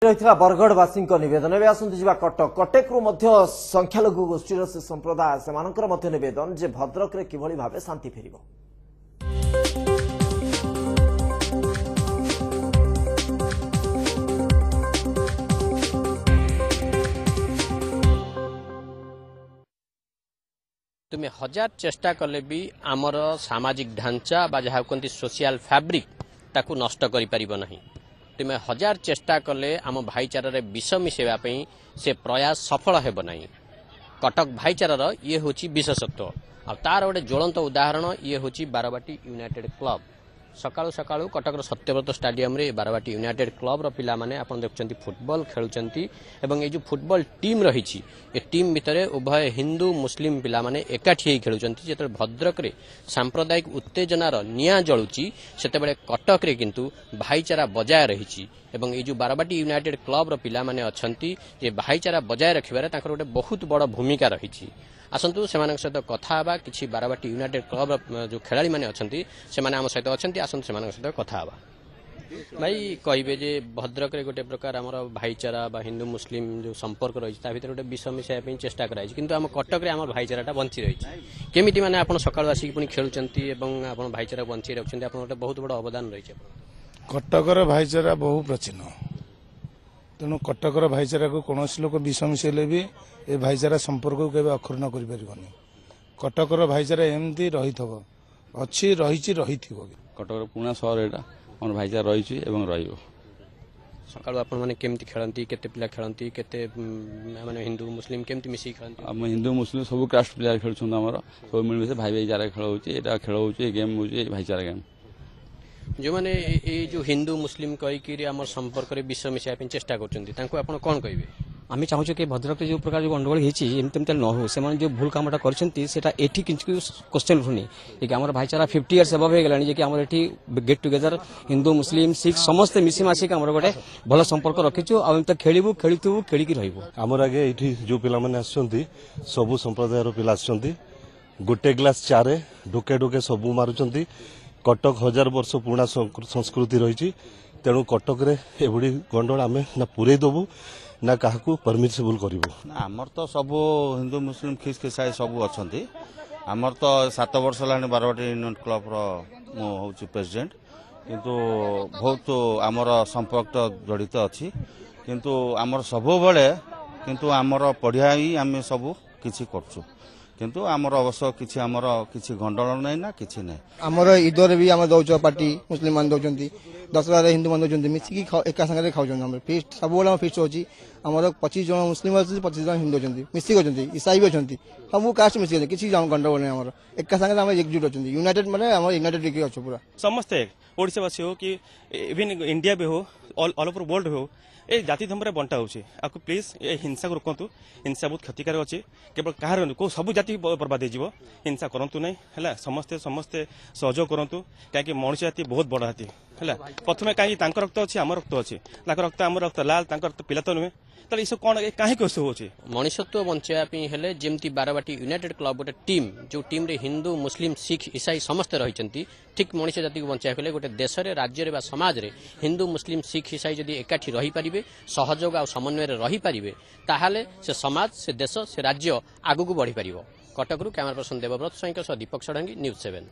रही बरगढ़वासी नवेदन ए आसतु कटक कटेक्रु संख्यालघु गोष्ठी से संप्रदाय से नवेदन जे भद्रक रे किभली भावे शांति फेरिबो। तुम्हें हजार चेष्टा कले भी आमर सामाजिक ढांचा बा जहाँ कहते सोशल फैब्रिक ताकू नष्ट करि परिबो नहीं। तुम्हें हजार चेष्टा कले आम भाईचारा रे विष मिसेवाई से प्रयास सफल हेब नहीं। कटक भाईचारा ये हूँ विशेषत्व आ तार गोटे ज्वलंत उदाहरण ये हूँ बारवाटी यूनाइटेड क्लब। सकाळु सकाळु कटक सत्यव्रत स्टाडियम रे बारवाटी यूनाइटेड क्लब रो पिला माने आपण देखुचंती फुटबॉल खेलुचंती एवं ये जो फुटबॉल टीम रही ए टीम भितर उभय हिंदू मुस्लिम पिला माने एकाठी खेलुचंती। जेते भद्रक रे सांप्रदायिक उत्तेजनार निया जळुची सेतेबेले कटक रे किंतु भाईचारा बजाय रही एवं ये जो बारवाटी यूनाइटेड क्लब रो पिला माने अछंती जे भाईचारा बजाय रखिबारे ताकर गोटे बहुत बड़ भूमिका रही। आसतु से सहित कथा कि बारवाटी यूनाइटेड क्लब जो खेलाड़ी मैंने अच्छा से आम सहित अच्छा आसतु से सहित कथा भाई कहे जे भद्रक रे गोटे प्रकार आम भाईचारा हिंदू मुस्लिम जो संपर्क रही भर गोटे विष मिसाई चेष्टा कराई किंतु आम कटक रे आम भाईचारा बंची रही केमिति माने आपण सकाळु आसिक पुनी खेलुचंती एवं आपण भाईचारा बंची रखुचंती आपण गोटे बहुत बड़ अवदान रही। कटकर भाईचारा बहु प्राचीन तेणु कटकर भाईचारा को कौन लोक विष मिसेले भी ए भाईचारा संपर्क को केबे अक्षुण्ण करि परिबनी। कटकर भाईचारा एमती रही कटकर पुणा सहर एटा हमर भाईचारा रही एवं रहिबो। सकाळु आपण माने केमती खेलंती केते पिला खेलंती केते माने हिंदू मुस्लिम केमती मिसी खेलंती। हम हिंदू मुस्लिम सब कास्ट प्लेयर खेलछन हमर सब मिलबे भाई भाईचारा खेल होची एटा खेल होची गेम होची भाईचारा गेम। जो माने ए जो हिंदू मुस्लिम कही कि आम संपर्क में विष मिसाई चेष्टा कर कौन कहे आम चाहूँ कि भद्रक जो प्रकार जो गंडगोल होमती न हो से जो भूल कमटा कर क्वेश्चन उठुनी कि आम भाईचारा 50 इयर्स एबव हो गलानी कि आम गेट टुगेदर हिंदू मुस्लिम सिख समस्ते मिसीमासिक आम गोटे भल संपर्क रखीचु आ खेलू खेलुबू खेलिकी रहिबू। आमर आगे ये जो पिला माने आछंती सबु संप्रदायर पिला आछंती गोटे ग्लास चारे ढोके ढोके सबु मारुचंती। कटक 1000 वर्ष पुराना संस्कृति रही तेणु कटक रे एभली गंडोल आमे ना पूरे दबू ना काहाकू परमिसेबल करिवो। आमर तो सब हिंदू मुस्लिम खिस खिसाई सब अच्छी आमर तो 7 वर्ष लाने बारवाटी यूनियन क्लब रो मो होची प्रेसिडेंट किंतु बहुत आमर संपर्क जड़ित अच्छी किंतु आमर सब बेले किंतु आमर पढ़िया ही आम सब किछि करछु किंतु आमर अवश्य किछि आमर किछि गंडल नै ना किछि नै। आमर ईदर भी आम दौच पार्टी मुस्लिम मान दौरान दशहरा हिंदू मान दौरान मिसिकी एका संगे खाऊँ फिस्ट सब फिस्ट होची आमर 25 जन मुस्लिम अच्छे 25 जन हिंदू अच्छा मिसिक अच्छा ईसाई भी अच्छा सब कास्ट मिसिक किसी गंडगोल नहीं आम एका संगे आम एकजुट अच्छा यूनाइटेड माने आम यूनाइटेड अच्छे पूरा समस्ते ओडिशावासी हो कि इवन इंडिया भी हो ऑल ओवर वर्ल्ड हो ए जाति धर्म बंटा होची आपको प्लीज ए हिंसा को रोकंतु। हिंसा बहुत क्षतिकारक अच्छे केवल कहार को सब जाति बर्बाद हो हिंसा करंतु नहीं है समस्ते समस्ते सहयोग करंतु कहीं मनुष्य जाति बहुत बड़ हाथी है प्रथम कहीं रक्त अच्छी आम रक्त अच्छी रक्त आम रक्त लाल रक्त पिला तो नुहे ताले इसो कौन कहीं कष्ट होची मनुष्यत्व बंचापी हेले जेमती बारवाटी यूनाइटेड क्लब गोटे टीम जो टीम रे हिंदू मुस्लिम सिख ईसाई समस्ते रही ठीक मनुष्य जाति को बंचाया हेले गोटे देश रे राज्य रे बा समाज रे हिंदू मुस्लिम सिख ईसाई जदि एकाठी रही पारिबे सहयोग आ समन्वय रे रही पारिबे ताहाले से समाज से देश से राज्य आगु को बढ़ी पारिबो। कटकरू कैमरा पर्सन देवव्रत स्वाईं दीपक षडंगी न्यूज 7।